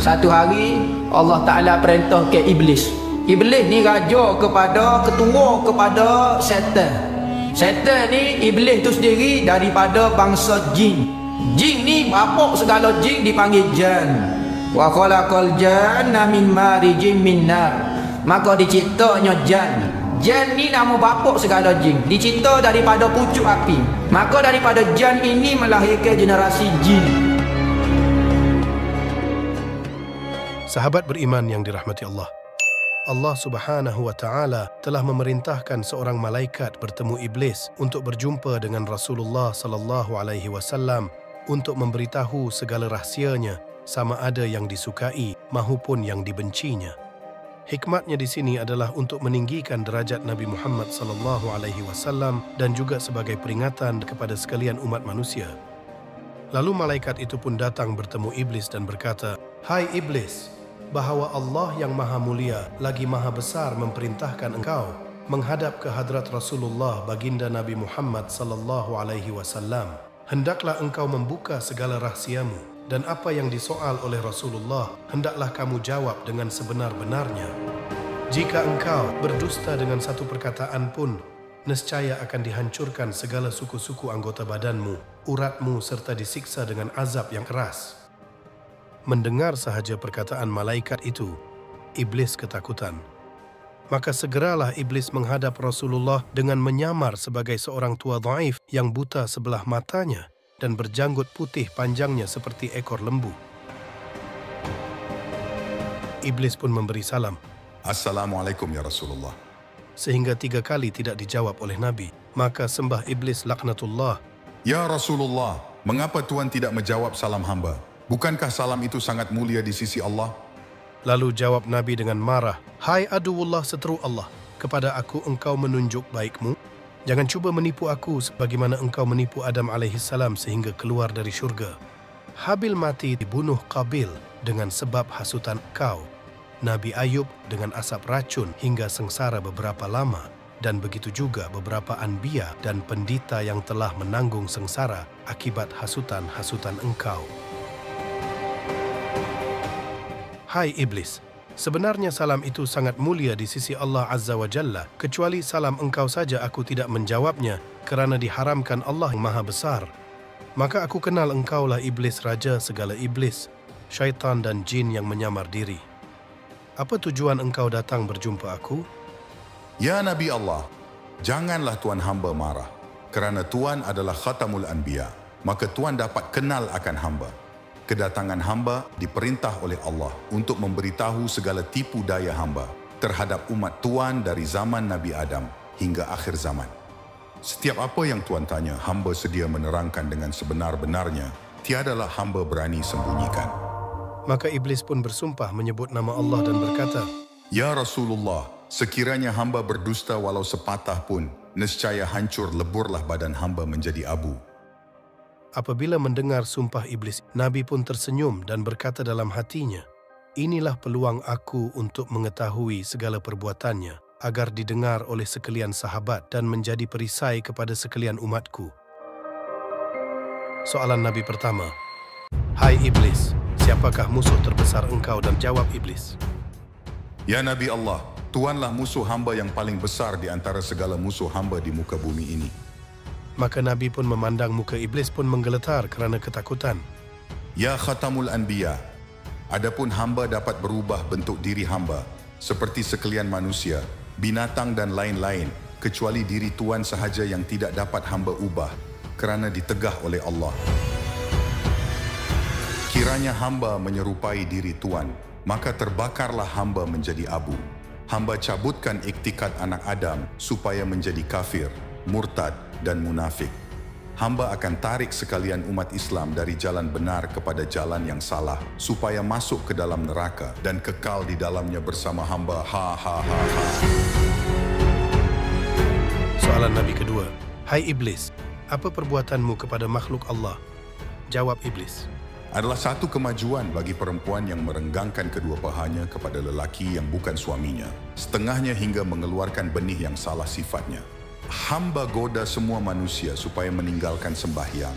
Satu hari Allah Ta'ala perintah ke Iblis. Iblis ni raja kepada, ketua kepada Syaitan. Syaitan ni Iblis tu sendiri daripada bangsa jin. Jin ni bapa segala jin dipanggil jan. Wa khalaqal janna min marijin min nar. Maka diciptanya jan. Jan ni nama bapa segala jin. Dicipta daripada pucuk api. Maka daripada jan ini melahirkan generasi jin. Sahabat beriman yang dirahmati Allah. Allah Subhanahu wa Ta'ala telah memerintahkan seorang malaikat bertemu iblis untuk berjumpa dengan Rasulullah sallallahu alaihi wasallam untuk memberitahu segala rahsianya, sama ada yang disukai maupun yang dibencinya. Hikmatnya di sini adalah untuk meninggikan derajat Nabi Muhammad sallallahu alaihi wasallam dan juga sebagai peringatan kepada sekalian umat manusia. Lalu malaikat itu pun datang bertemu iblis dan berkata, "Hai iblis, bahawa Allah yang maha mulia lagi maha besar memerintahkan engkau menghadap ke hadrat Rasulullah baginda Nabi Muhammad sallallahu alaihi wasallam. Hendaklah engkau membuka segala rahsiamu dan apa yang disoal oleh Rasulullah hendaklah kamu jawab dengan sebenar-benarnya. Jika engkau berdusta dengan satu perkataan pun, nescaya akan dihancurkan segala suku-suku anggota badanmu, uratmu serta disiksa dengan azab yang keras." Mendengar sahaja perkataan malaikat itu, iblis ketakutan. Maka segeralah iblis menghadap Rasulullah dengan menyamar sebagai seorang tua dhaif yang buta sebelah matanya dan berjanggut putih panjangnya seperti ekor lembu. Iblis pun memberi salam, "Assalamualaikum ya Rasulullah." Sehingga 3 kali tidak dijawab oleh Nabi. Maka sembah iblis laknatullah, "Ya Rasulullah, mengapa Tuan tidak menjawab salam hamba? Bukankah salam itu sangat mulia di sisi Allah?" Lalu jawab Nabi dengan marah, "Hai aduwullah seteru Allah, kepada aku engkau menunjuk baikmu? Jangan cuba menipu aku sebagaimana engkau menipu Adam alaihissalam sehingga keluar dari syurga. Habil mati dibunuh Qabil dengan sebab hasutan kau. Nabi Ayub dengan asap racun hingga sengsara beberapa lama. Dan begitu juga beberapa anbiya dan pendeta yang telah menanggung sengsara akibat hasutan-hasutan engkau. Hai iblis, sebenarnya salam itu sangat mulia di sisi Allah Azza wa Jalla, kecuali salam engkau saja aku tidak menjawabnya kerana diharamkan Allah yang Maha Besar. Maka aku kenal engkaulah iblis raja segala iblis, syaitan dan jin yang menyamar diri. Apa tujuan engkau datang berjumpa aku?" "Ya Nabi Allah, janganlah Tuan hamba marah, kerana Tuan adalah khatamul anbiya, maka Tuan dapat kenal akan hamba. Kedatangan hamba diperintah oleh Allah untuk memberitahu segala tipu daya hamba terhadap umat Tuan dari zaman Nabi Adam hingga akhir zaman. Setiap apa yang Tuan tanya, hamba sedia menerangkan dengan sebenar-benarnya. Tiadalah hamba berani sembunyikan." Maka iblis pun bersumpah menyebut nama Allah dan berkata, "Ya Rasulullah, sekiranya hamba berdusta walau sepatah pun, nescaya hancur leburlah badan hamba menjadi abu." Apabila mendengar sumpah iblis, Nabi pun tersenyum dan berkata dalam hatinya, "Inilah peluang aku untuk mengetahui segala perbuatannya, agar didengar oleh sekalian sahabat dan menjadi perisai kepada sekalian umatku." Soalan Nabi pertama, "Hai iblis, siapakah musuh terbesar engkau?" Dan jawab iblis, "Ya Nabi Allah, Tuanlah musuh hamba yang paling besar di antara segala musuh hamba di muka bumi ini." Maka Nabi pun memandang muka iblis pun menggeletar kerana ketakutan. "Ya Khatamul Anbiya, adapun hamba dapat berubah bentuk diri hamba seperti sekalian manusia, binatang dan lain-lain, kecuali diri Tuan sahaja yang tidak dapat hamba ubah kerana ditegah oleh Allah. Kiranya hamba menyerupai diri Tuan, maka terbakarlah hamba menjadi abu. Hamba cabutkan iktikad anak Adam supaya menjadi kafir, murtad dan munafik. Hamba akan tarik sekalian umat Islam dari jalan benar kepada jalan yang salah, supaya masuk ke dalam neraka dan kekal di dalamnya bersama hamba. Ha ha ha ha." Soalan Nabi kedua, "Hai iblis, apa perbuatanmu kepada makhluk Allah?" Jawab iblis, "Adalah satu kemajuan bagi perempuan yang merenggangkan kedua pahanya kepada lelaki yang bukan suaminya, setengahnya hingga mengeluarkan benih yang salah sifatnya. Hamba goda semua manusia supaya meninggalkan sembahyang,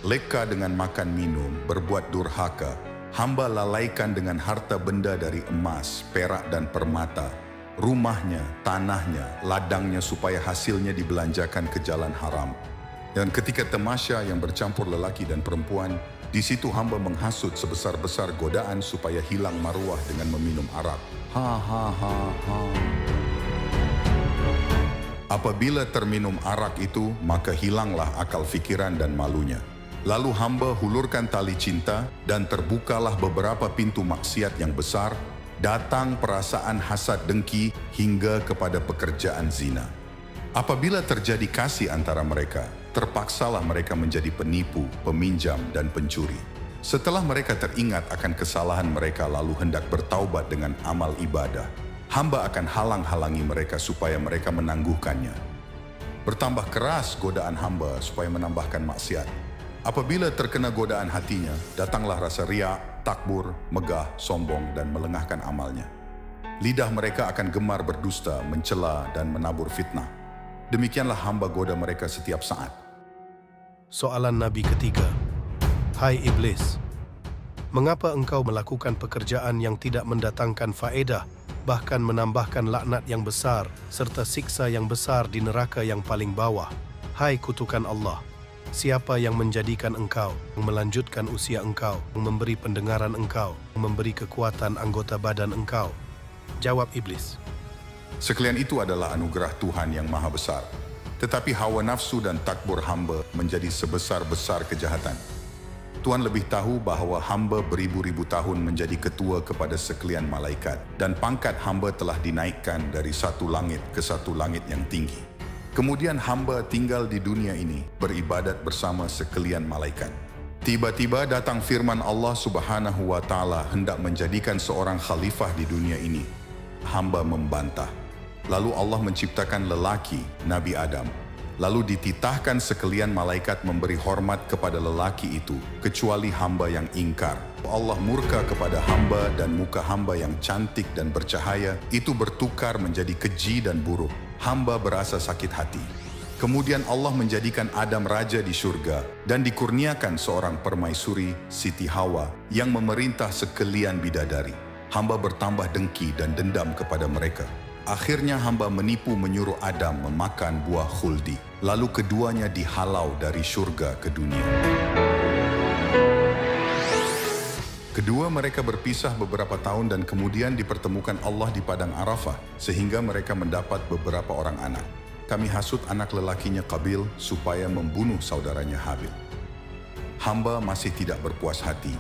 leka dengan makan minum, berbuat durhaka. hamba lalaikan dengan harta benda dari emas, perak dan permata, rumahnya, tanahnya, ladangnya supaya hasilnya dibelanjakan ke jalan haram. Dan ketika tamasya yang bercampur lelaki dan perempuan, di situ hamba menghasut sebesar-besar godaan supaya hilang maruah dengan meminum arak. Apabila terminum arak itu, maka hilanglah akal fikiran dan malunya. Lalu hamba hulurkan tali cinta dan terbukalah beberapa pintu maksiat yang besar, datang perasaan hasad dengki hingga kepada pekerjaan zina. Apabila terjadi kasih antara mereka, terpaksalah mereka menjadi penipu, peminjam dan pencuri. Setelah mereka teringat akan kesalahan mereka lalu hendak bertaubat dengan amal ibadah, hamba akan halang-halangi mereka supaya mereka menangguhkannya. Bertambah keras godaan hamba supaya menambahkan maksiat. Apabila terkena godaan hatinya, datanglah rasa riak, takbur, megah, sombong dan melengahkan amalnya. Lidah mereka akan gemar berdusta, mencela dan menabur fitnah. Demikianlah hamba goda mereka setiap saat. Soalan Nabi ketiga. Hai Iblis, mengapa engkau melakukan pekerjaan yang tidak mendatangkan faedah, bahkan menambahkan laknat yang besar serta siksa yang besar di neraka yang paling bawah? Hai kutukan Allah, siapa yang menjadikan engkau, melanjutkan usia engkau, memberi pendengaran engkau, memberi kekuatan anggota badan engkau? Jawab Iblis. Sekalian itu adalah anugerah Tuhan yang Maha Besar. Tetapi hawa nafsu dan takbur hamba menjadi sebesar-besar kejahatan. Tuhan lebih tahu bahawa hamba beribu-ribu tahun menjadi ketua kepada sekalian malaikat dan pangkat hamba telah dinaikkan dari satu langit ke satu langit yang tinggi. Kemudian hamba tinggal di dunia ini beribadat bersama sekalian malaikat. Tiba-tiba datang firman Allah Subhanahu wa Ta'ala hendak menjadikan seorang khalifah di dunia ini. Hamba membantah. Lalu Allah menciptakan lelaki, Nabi Adam. Lalu dititahkan sekalian malaikat memberi hormat kepada lelaki itu, kecuali hamba yang ingkar. Allah murka kepada hamba dan muka hamba yang cantik dan bercahaya itu bertukar menjadi keji dan buruk. Hamba berasa sakit hati. Kemudian Allah menjadikan Adam raja di syurga dan dikurniakan seorang permaisuri, Siti Hawa, yang memerintah sekalian bidadari. Hamba bertambah dengki dan dendam kepada mereka. Akhirnya hamba menipu menyuruh Adam memakan buah khuldi. Lalu keduanya dihalau dari syurga ke dunia. Kedua mereka berpisah beberapa tahun dan kemudian dipertemukan Allah di padang Arafah sehingga mereka mendapat beberapa orang anak. Kami hasut anak lelakinya Qabil supaya membunuh saudaranya Habil. Hamba masih tidak berpuas hati.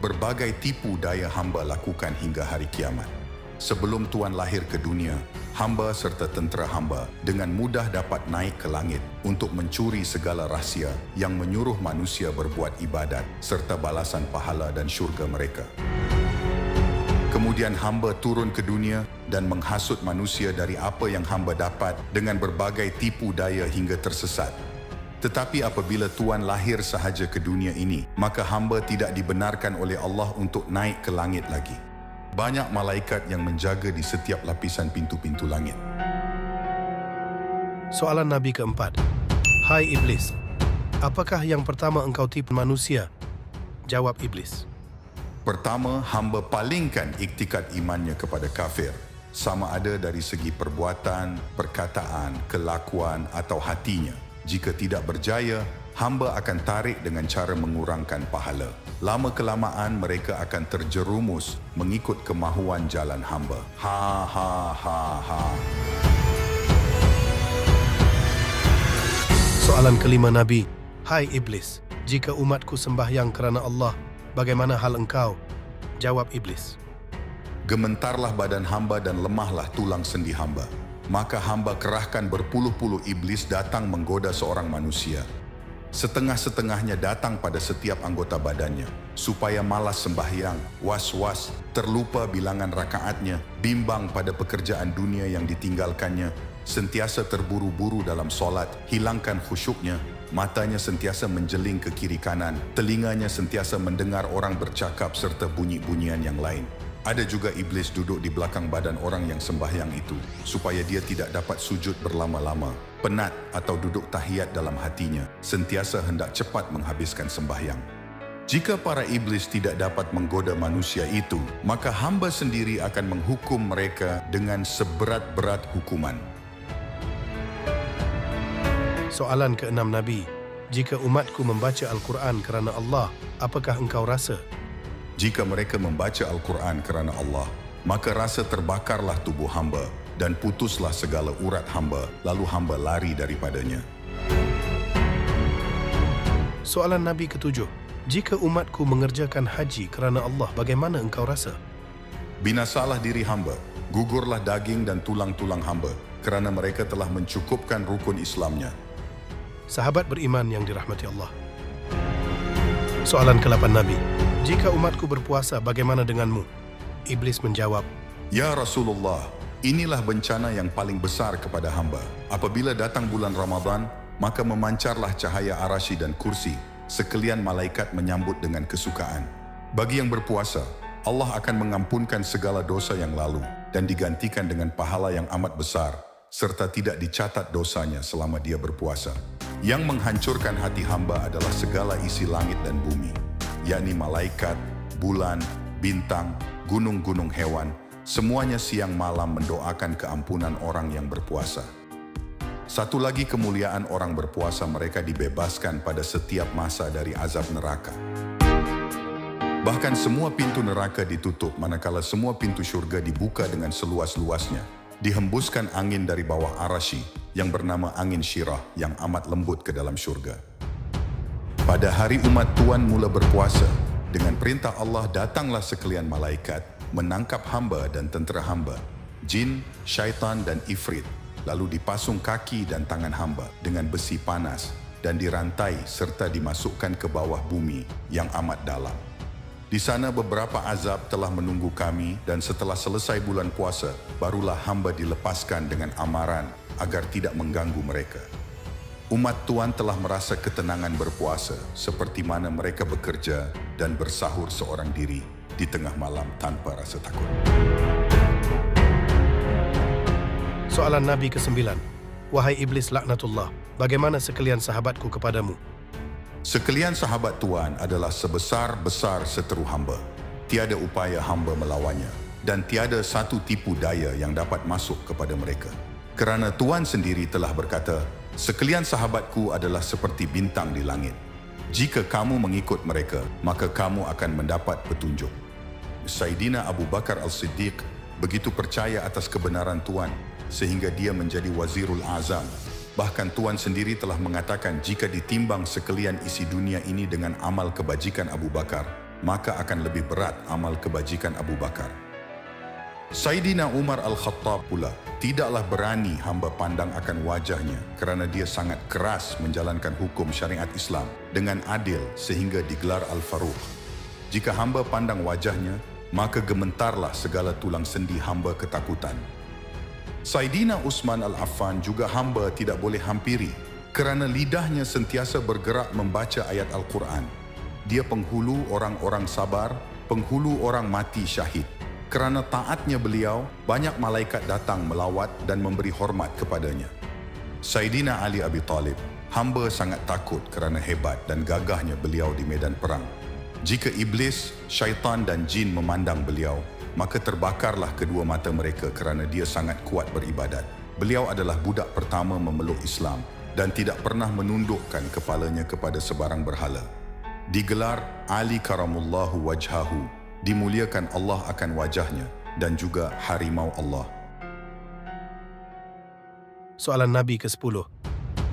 Berbagai tipu daya hamba lakukan hingga hari kiamat. Sebelum Tuhan lahir ke dunia, hamba serta tentera hamba dengan mudah dapat naik ke langit untuk mencuri segala rahsia yang menyuruh manusia berbuat ibadat serta balasan pahala dan syurga mereka. Kemudian hamba turun ke dunia dan menghasut manusia dari apa yang hamba dapat dengan berbagai tipu daya hingga tersesat. Tetapi apabila Tuhan lahir sahaja ke dunia ini, maka hamba tidak dibenarkan oleh Allah untuk naik ke langit lagi. Banyak malaikat yang menjaga di setiap lapisan pintu-pintu langit. Soalan Nabi keempat. Hai Iblis, apakah yang pertama engkau tipu manusia? Jawab Iblis. Pertama, hamba palingkan iktikad imannya kepada kafir. Sama ada dari segi perbuatan, perkataan, kelakuan atau hatinya. Jika tidak berjaya, hamba akan tarik dengan cara mengurangkan pahala. Lama-kelamaan mereka akan terjerumus mengikut kemahuan jalan hamba. Soalan kelima Nabi. Hai Iblis, jika umatku sembahyang kerana Allah, bagaimana hal engkau? Jawab Iblis. Gementarlah badan hamba dan lemahlah tulang sendi hamba. Maka hamba kerahkan berpuluh-puluh iblis datang menggoda seorang manusia. Setengah-setengahnya datang pada setiap anggota badannya, supaya malas sembahyang, was-was, terlupa bilangan rakaatnya, bimbang pada pekerjaan dunia yang ditinggalkannya, sentiasa terburu-buru dalam solat, hilangkan khusyuknya, matanya sentiasa menjeling ke kiri kanan, telinganya sentiasa mendengar orang bercakap serta bunyi-bunyian yang lain. Ada juga iblis duduk di belakang badan orang yang sembahyang itu, supaya dia tidak dapat sujud berlama-lama, penat atau duduk tahiyat dalam hatinya, sentiasa hendak cepat menghabiskan sembahyang. Jika para iblis tidak dapat menggoda manusia itu, maka hamba sendiri akan menghukum mereka dengan seberat-berat hukuman. Soalan ke-6 Nabi, jika umatku membaca Al-Quran kerana Allah, apakah engkau rasa? Jika mereka membaca Al-Quran kerana Allah, maka rasa terbakarlah tubuh hamba dan putuslah segala urat hamba, lalu hamba lari daripadanya. Soalan Nabi ke-7, jika umatku mengerjakan haji kerana Allah, bagaimana engkau rasa? Binasalah diri hamba, gugurlah daging dan tulang-tulang hamba, kerana mereka telah mencukupkan rukun Islamnya. Sahabat beriman yang dirahmati Allah. Soalan ke-8 Nabi, jika umatku berpuasa, bagaimana denganmu? Iblis menjawab, Ya Rasulullah, inilah bencana yang paling besar kepada hamba. Apabila datang bulan Ramadan, maka memancarlah cahaya arasy dan kursi, sekalian malaikat menyambut dengan kesukaan. Bagi yang berpuasa, Allah akan mengampunkan segala dosa yang lalu dan digantikan dengan pahala yang amat besar, serta tidak dicatat dosanya selama dia berpuasa. Yang menghancurkan hati hamba adalah segala isi langit dan bumi, yakni malaikat, bulan, bintang, gunung-gunung hewan, semuanya siang malam mendoakan keampunan orang yang berpuasa. Satu lagi kemuliaan orang berpuasa, mereka dibebaskan pada setiap masa dari azab neraka. Bahkan semua pintu neraka ditutup, manakala semua pintu syurga dibuka dengan seluas-luasnya. Dihembuskan angin dari bawah arasy yang bernama angin syirah yang amat lembut ke dalam syurga. Pada hari umat Tuhan mula berpuasa, dengan perintah Allah datanglah sekalian malaikat, menangkap hamba dan tentera hamba, jin, syaitan dan ifrit, lalu dipasung kaki dan tangan hamba dengan besi panas dan dirantai serta dimasukkan ke bawah bumi yang amat dalam. Di sana beberapa azab telah menunggu kami, dan setelah selesai bulan puasa, barulah hamba dilepaskan dengan amaran agar tidak mengganggu mereka. Umat Tuhan telah merasa ketenangan berpuasa, seperti mana mereka bekerja dan bersahur seorang diri di tengah malam tanpa rasa takut. Soalan Nabi ke-9, wahai iblis laknatullah, bagaimana sekalian sahabatku kepadamu? Sekalian sahabat Tuhan adalah sebesar-besar seteru hamba. Tiada upaya hamba melawannya, dan tiada satu tipu daya yang dapat masuk kepada mereka. Kerana Tuhan sendiri telah berkata, sekalian sahabatku adalah seperti bintang di langit. Jika kamu mengikut mereka, maka kamu akan mendapat petunjuk. Saidina Abu Bakar Al-Siddiq begitu percaya atas kebenaran Tuhan, sehingga dia menjadi Wazirul Azam. Bahkan Tuhan sendiri telah mengatakan jika ditimbang sekalian isi dunia ini dengan amal kebajikan Abu Bakar, maka akan lebih berat amal kebajikan Abu Bakar. Saidina Umar Al-Khattab pula tidaklah berani hamba pandang akan wajahnya kerana dia sangat keras menjalankan hukum syariat Islam dengan adil sehingga digelar Al-Faruq. Jika hamba pandang wajahnya, maka gementarlah segala tulang sendi hamba ketakutan. Saidina Utsman Al-Affan juga hamba tidak boleh hampiri kerana lidahnya sentiasa bergerak membaca ayat Al-Quran. Dia penghulu orang-orang sabar, penghulu orang mati syahid. Kerana taatnya beliau, banyak malaikat datang melawat dan memberi hormat kepadanya. Saidina Ali Abi Talib, hamba sangat takut kerana hebat dan gagahnya beliau di medan perang. Jika iblis, syaitan dan jin memandang beliau, maka terbakarlah kedua mata mereka kerana dia sangat kuat beribadat. Beliau adalah budak pertama memeluk Islam dan tidak pernah menundukkan kepalanya kepada sebarang berhala. Digelar Ali Karamullahu Wajhahu, dimuliakan Allah akan wajahnya, dan juga harimau Allah. Soalan Nabi ke-10,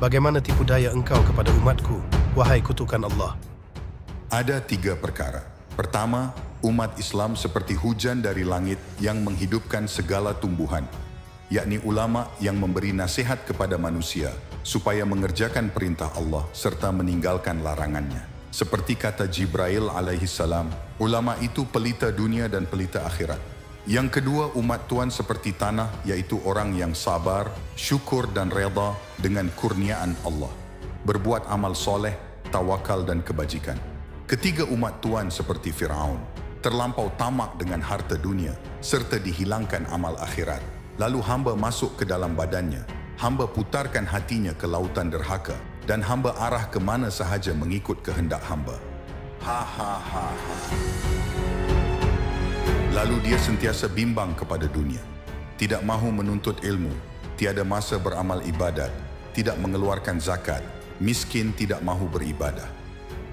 bagaimana tipu daya engkau kepada umatku, wahai kutukan Allah? Ada 3 perkara. Pertama, umat Islam seperti hujan dari langit yang menghidupkan segala tumbuhan, yakni ulama yang memberi nasihat kepada manusia supaya mengerjakan perintah Allah serta meninggalkan larangannya. Seperti kata Jibril alaihi salam, ulama itu pelita dunia dan pelita akhirat. Yang kedua, umat Tuhan seperti tanah, yaitu orang yang sabar, syukur dan reda dengan kurniaan Allah, berbuat amal soleh, tawakal dan kebajikan. Ketiga, umat Tuhan seperti Firaun, terlampau tamak dengan harta dunia serta dihilangkan amal akhirat. Lalu hamba masuk ke dalam badannya, hamba putarkan hatinya ke lautan derhaka, dan hamba arah ke mana sahaja mengikut kehendak hamba. Ha ha ha ha. Lalu dia sentiasa bimbang kepada dunia. Tidak mahu menuntut ilmu, tiada masa beramal ibadat, tidak mengeluarkan zakat, miskin tidak mahu beribadah.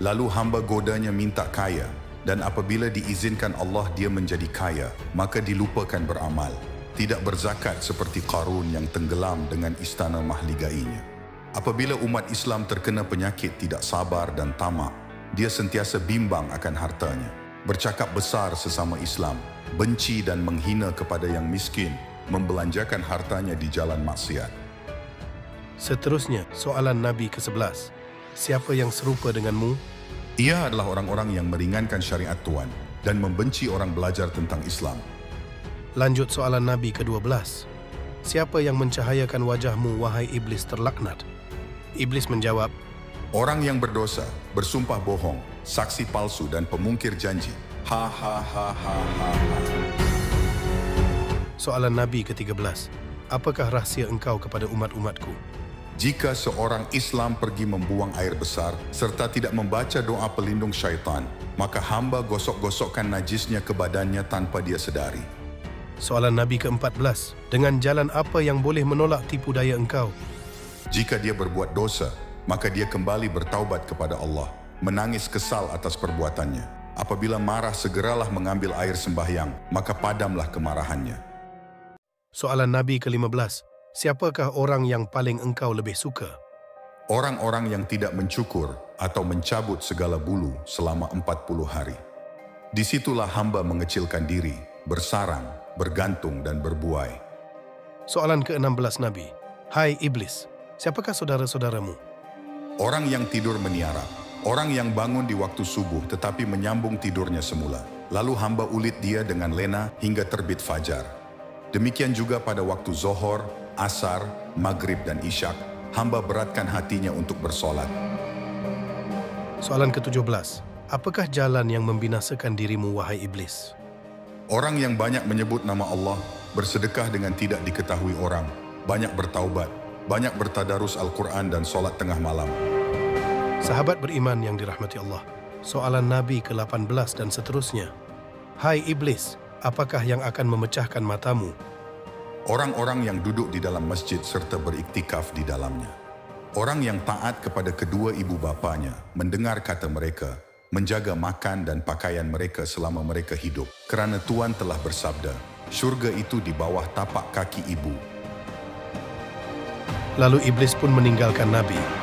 Lalu hamba godanya minta kaya, dan apabila diizinkan Allah dia menjadi kaya, maka dilupakan beramal. Tidak berzakat seperti Qarun yang tenggelam dengan istana mahligainya. Apabila umat Islam terkena penyakit tidak sabar dan tamak, dia sentiasa bimbang akan hartanya. Bercakap besar sesama Islam, benci dan menghina kepada yang miskin, membelanjakan hartanya di jalan maksiat. Seterusnya, soalan Nabi ke-11. Siapa yang serupa denganmu? Ia adalah orang-orang yang meringankan syariat Tuhan dan membenci orang belajar tentang Islam. Lanjut soalan Nabi ke-12. Siapa yang mencahayakan wajahmu, wahai iblis terlaknat? Iblis menjawab, orang yang berdosa, bersumpah bohong, saksi palsu dan pemungkir janji. Ha ha ha ha ha. Soalan Nabi ke-13. Apakah rahsia engkau kepada umat-umatku? Jika seorang Islam pergi membuang air besar serta tidak membaca doa pelindung syaitan, maka hamba gosok-gosokkan najisnya ke badannya tanpa dia sedari. Soalan Nabi ke-14. Dengan jalan apa yang boleh menolak tipu daya engkau? Jika dia berbuat dosa, maka dia kembali bertaubat kepada Allah, menangis kesal atas perbuatannya. Apabila marah, segeralah mengambil air sembahyang, maka padamlah kemarahannya. Soalan Nabi ke-15. Siapakah orang yang paling engkau lebih suka? Orang-orang yang tidak mencukur atau mencabut segala bulu selama 40 hari. Disitulah hamba mengecilkan diri, bersarang, bergantung dan berbuai. Soalan ke-16 Nabi. Hai iblis, siapakah saudara-saudaramu? Orang yang tidur meniara, orang yang bangun di waktu subuh tetapi menyambung tidurnya semula. Lalu hamba ulit dia dengan lena hingga terbit fajar. Demikian juga pada waktu Zohor, Asar, Maghrib dan Isyak, hamba beratkan hatinya untuk bersolat. Soalan ke-17. Apakah jalan yang membinasakan dirimu, wahai iblis? Orang yang banyak menyebut nama Allah, bersedekah dengan tidak diketahui orang, banyak bertaubat, banyak bertadarus Al-Quran dan solat tengah malam. Sahabat beriman yang dirahmati Allah. Soalan Nabi ke-18 dan seterusnya. Hai iblis, apakah yang akan memecahkan matamu? Orang-orang yang duduk di dalam masjid serta beriktikaf di dalamnya. Orang yang taat kepada kedua ibu bapanya, mendengar kata mereka, menjaga makan dan pakaian mereka selama mereka hidup. Kerana Tuhan telah bersabda, syurga itu di bawah tapak kaki ibu. Lalu iblis pun meninggalkan Nabi.